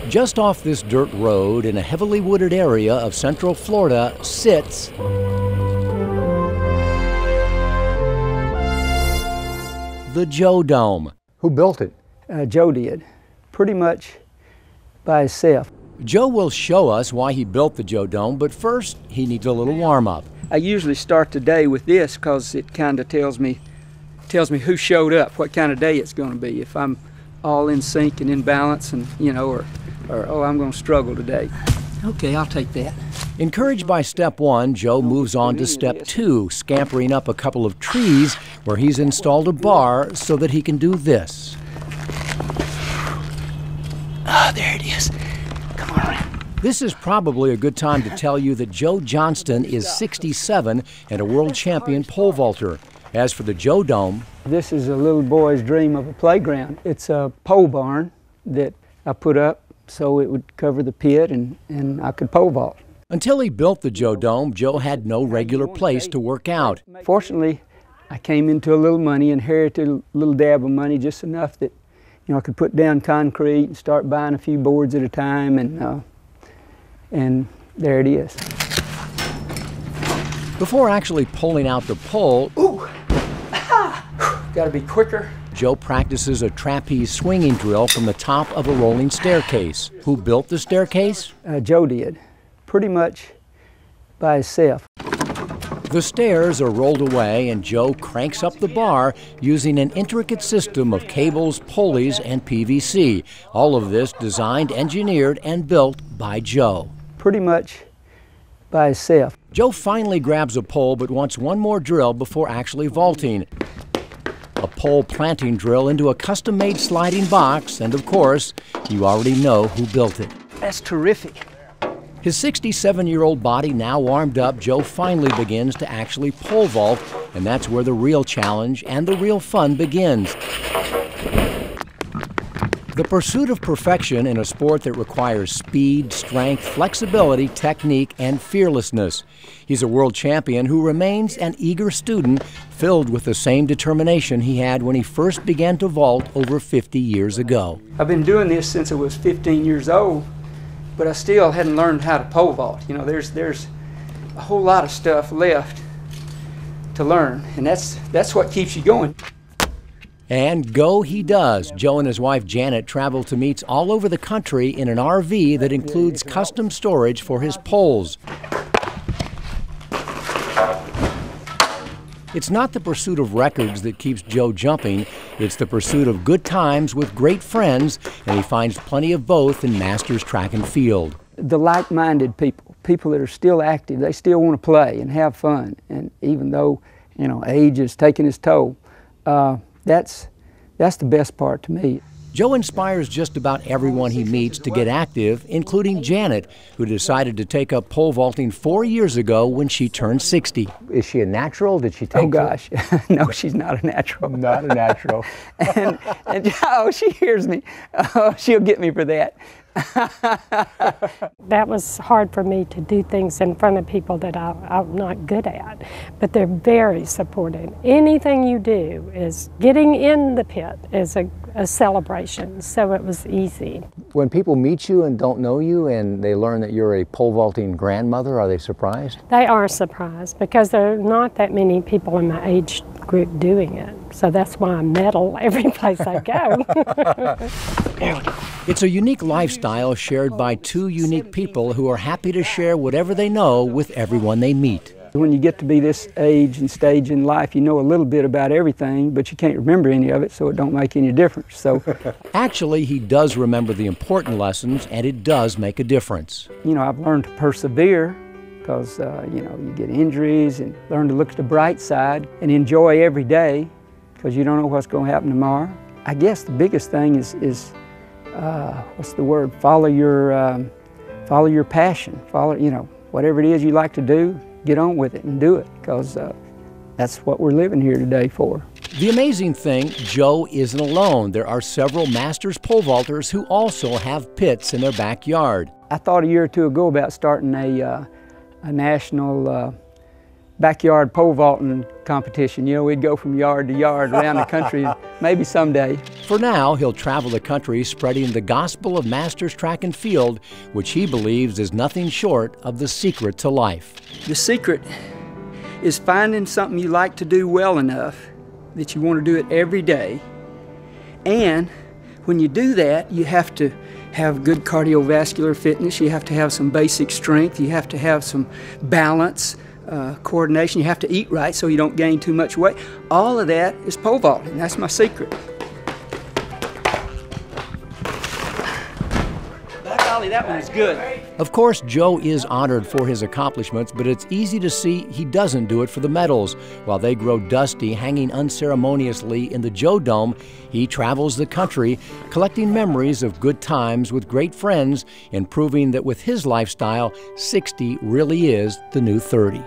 Just off this dirt road in a heavily wooded area of Central Florida sits the Joe Dome. Who built it? Joe did, pretty much by himself. Joe will show us why he built the Joe Dome, but first he needs a little warm-up. I usually start the day with this because it kind of tells me who showed up, what kind of day it's going to be. If I'm all in sync and in balance, and or oh, I'm going to struggle today. Okay, I'll take that. Encouraged by step one, Joe moves on to step two, scampering up a couple of trees where he's installed a bar so that he can do this. Ah, there it is. Come on around. This is probably a good time to tell you that Joe Johnston is 67 and a world champion pole vaulter. As for the Joe Dome, this is a little boy's dream of a playground. It's a pole barn that I put up so it would cover the pit and I could pole vault. Until he built the Joe Dome, Joe had no regular place to work out. Fortunately, I came into a little money, inherited a little dab of money, just enough that I could put down concrete and start buying a few boards at a time, and there it is. Before actually pulling out the pole, Got to be quicker. Joe practices a trapeze swinging drill from the top of a rolling staircase. Who built the staircase? Joe did, pretty much by himself. The stairs are rolled away and Joe cranks up the bar using an intricate system of cables, pulleys, and PVC. All of this designed, engineered, and built by Joe. Pretty much by himself. Joe finally grabs a pole but wants one more drill before actually vaulting. A pole planting drill into a custom-made sliding box, and of course, you already know who built it. That's terrific. His 67-year-old body now warmed up, Joe finally begins to actually pole vault, and that's where the real challenge and the real fun begins. The pursuit of perfection in a sport that requires speed, strength, flexibility, technique, and fearlessness. He's a world champion who remains an eager student, filled with the same determination he had when he first began to vault over 50 years ago. I've been doing this since I was 15 years old, but I still hadn't learned how to pole vault. There's a whole lot of stuff left to learn, and that's what keeps you going. And go he does. Joe and his wife Janet travel to meets all over the country in an RV that includes custom storage for his poles. It's not the pursuit of records that keeps Joe jumping, it's the pursuit of good times with great friends, and he finds plenty of both in Masters track and field. The like-minded people that are still active, they still want to play and have fun, and even though age is taking its toll, that's the best part to me. Joe inspires just about everyone he meets to get active, including Janet, who decided to take up pole vaulting 4 years ago when she turned 60. Is she a natural? Did she take? Oh gosh, no, she's not a natural. Not a natural. and oh, she hears me. Oh, she'll get me for that. That was hard for me to do things in front of people that I'm not good at, but they're very supportive. Anything you do is getting in the pit is a celebration, so it was easy. When people meet you and don't know you and they learn that you're a pole vaulting grandmother, are they surprised? They are surprised because there are not that many people in my age group doing it, so that's why I medal every place I go. There we go. It's a unique lifestyle shared by two unique people who are happy to share whatever they know with everyone they meet. When you get to be this age and stage in life, you know a little bit about everything, but you can't remember any of it, so it don't make any difference. So, actually, he does remember the important lessons, and it does make a difference. I've learned to persevere because, you get injuries, and learn to look at the bright side and enjoy every day because you don't know what's going to happen tomorrow. I guess the biggest thing is what's the word? Follow your passion. Follow, whatever it is you like to do, get on with it and do it, because that's what we're living here today for. The amazing thing, Joe isn't alone. There are several Masters pole vaulters who also have pits in their backyard. I thought a year or two ago about starting a national backyard pole vaulting competition. You know, we'd go from yard to yard around the country, maybe someday. For now, he'll travel the country spreading the gospel of Masters Track and Field, which he believes is nothing short of the secret to life. The secret is finding something you like to do well enough that you want to do it every day. And when you do that, you have to have good cardiovascular fitness, you have to have some basic strength, you have to have some balance, coordination, you have to eat right so you don't gain too much weight. All of that is pole vaulting. That's my secret. By golly, that one was good. Of course, Joe is honored for his accomplishments, but it's easy to see he doesn't do it for the medals. While they grow dusty, hanging unceremoniously in the Joe Dome, he travels the country, collecting memories of good times with great friends and proving that with his lifestyle, 60 really is the new 30.